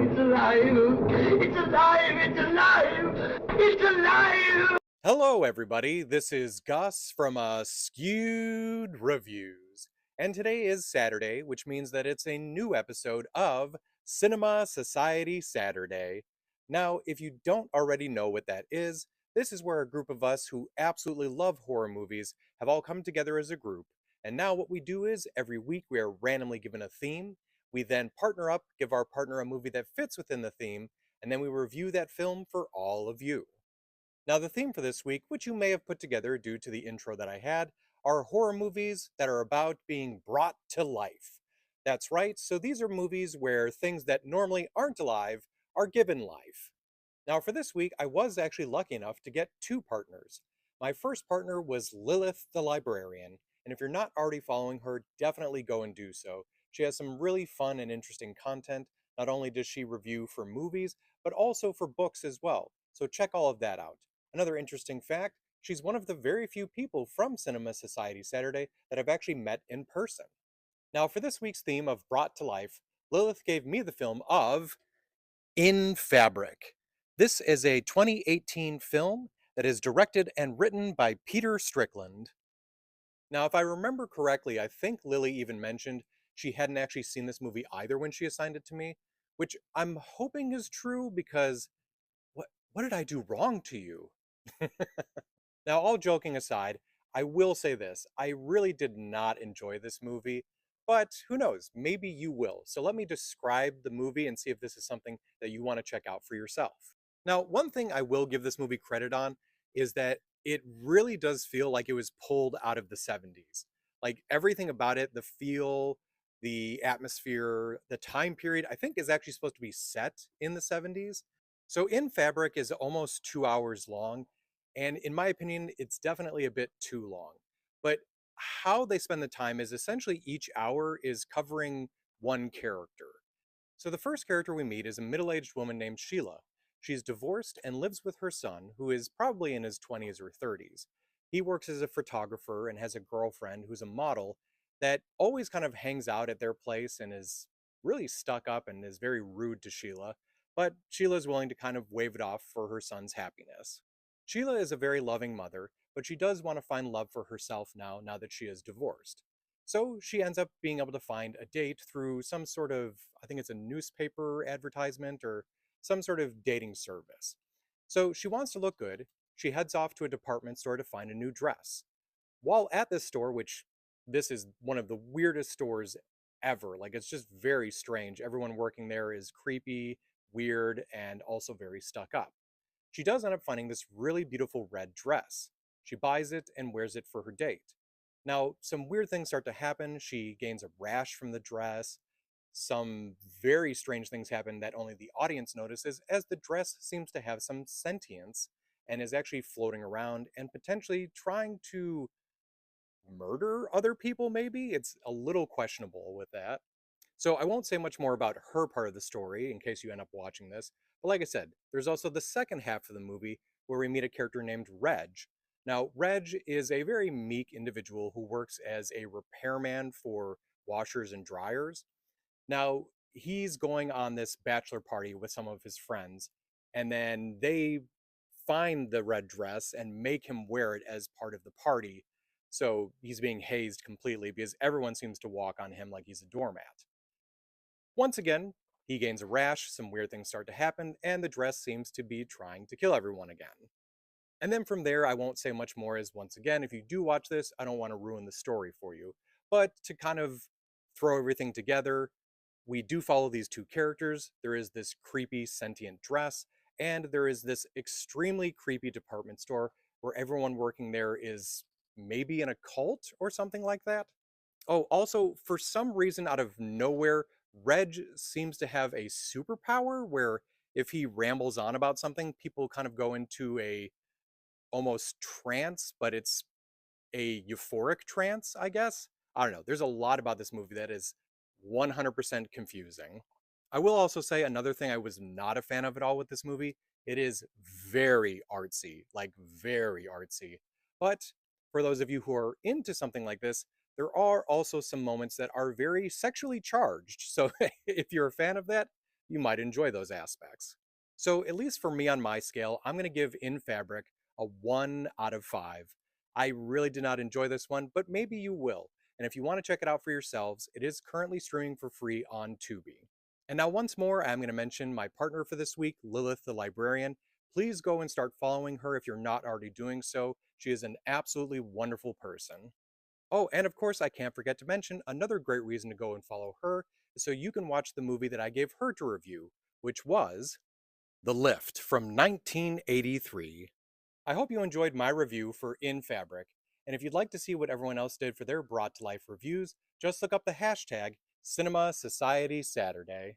it's alive! It's alive! It's alive! It's alive! Hello, everybody. This is Gus from Askewed Reviews. And today is Saturday, which means that it's a new episode of Cinema Society Saturday. Now, if you don't already know what that is, this is where a group of us who absolutely love horror movies have all come together as a group. And now what we do is every week we are randomly given a theme. We then partner up, give our partner a movie that fits within the theme, and then we review that film for all of you. Now, the theme for this week, which you may have put together due to the intro that I had, are horror movies that are about being brought to life. That's right, so these are movies where things that normally aren't alive are given life. Now, for this week, I was actually lucky enough to get two partners. My first partner was Lilith the Librarian, and if you're not already following her, definitely go and do so. She has some really fun and interesting content. Not only does she review for movies, but also for books as well, so check all of that out. Another interesting fact, she's one of the very few people from Cinema Society Saturday that I've actually met in person. Now, for this week's theme of Brought to Life, Lilith gave me the film of In Fabric. This is a 2018 film that is directed and written by Peter Strickland. Now, if I remember correctly, I think Lily even mentioned she hadn't actually seen this movie either when she assigned it to me, which I'm hoping is true because what did I do wrong to you? Now, all joking aside, I will say this. I really did not enjoy this movie, but who knows? Maybe you will. So let me describe the movie and see if this is something that you want to check out for yourself. Now, one thing I will give this movie credit on is that it really does feel like it was pulled out of the 70s. Like everything about it, the feel, the atmosphere, the time period, I think is actually supposed to be set in the 70s. So In Fabric is almost 2 hours long, and in my opinion, it's definitely a bit too long. But how they spend the time is essentially each hour is covering one character. So the first character we meet is a middle-aged woman named Sheila. She's divorced and lives with her son, who is probably in his 20s or 30s. He works as a photographer and has a girlfriend who's a model that always kind of hangs out at their place and is really stuck up and is very rude to Sheila, but Sheila's willing to kind of wave it off for her son's happiness. Sheila is a very loving mother, but she does want to find love for herself now that she is divorced. So she ends up being able to find a date through some sort of, I think it's a newspaper advertisement or some sort of dating service. So she wants to look good. She heads off to a department store to find a new dress. While at this store, which this is one of the weirdest stores ever, like it's just very strange. Everyone working there is creepy, weird, and also very stuck up. She does end up finding this really beautiful red dress. She buys it and wears it for her date. Now, some weird things start to happen. She gains a rash from the dress. Some very strange things happen that only the audience notices as the dress seems to have some sentience and is actually floating around and potentially trying to murder other people, maybe? It's a little questionable with that. So I won't say much more about her part of the story in case you end up watching this. But like I said, there's also the second half of the movie where we meet a character named Reg. Now, Reg is a very meek individual who works as a repairman for washers and dryers. Now, he's going on this bachelor party with some of his friends, and then they find the red dress and make him wear it as part of the party. So he's being hazed completely because everyone seems to walk on him like he's a doormat. Once again, he gains a rash, some weird things start to happen, and the dress seems to be trying to kill everyone again. And then from there, I won't say much more as once again, if you do watch this, I don't want to ruin the story for you. But to kind of throw everything together, we do follow these two characters. There is this creepy sentient dress, and there is this extremely creepy department store where everyone working there is maybe in a cult or something like that. Oh, also, for some reason out of nowhere, Reg seems to have a superpower where if he rambles on about something, people kind of go into a almost trance, but it's a euphoric trance, I guess. I don't know. There's a lot about this movie that is 100% confusing. I will also say another thing I was not a fan of at all with this movie. It is very artsy, like very artsy. But for those of you who are into something like this, there are also some moments that are very sexually charged. So if you're a fan of that, you might enjoy those aspects. So, at least for me on my scale, I'm going to give In Fabric a 1 out of 5. I really did not enjoy this one, but maybe you will. And if you want to check it out for yourselves, it is currently streaming for free on Tubi. And now, once more, I'm going to mention my partner for this week, Lilith the Librarian. Please go and start following her if you're not already doing so. She is an absolutely wonderful person. Oh, and of course, I can't forget to mention another great reason to go and follow her is so you can watch the movie that I gave her to review, which was The Lift from 1983. I hope you enjoyed my review for In Fabric, and if you'd like to see what everyone else did for their brought to life reviews, just look up the hashtag Cinema Society Saturday.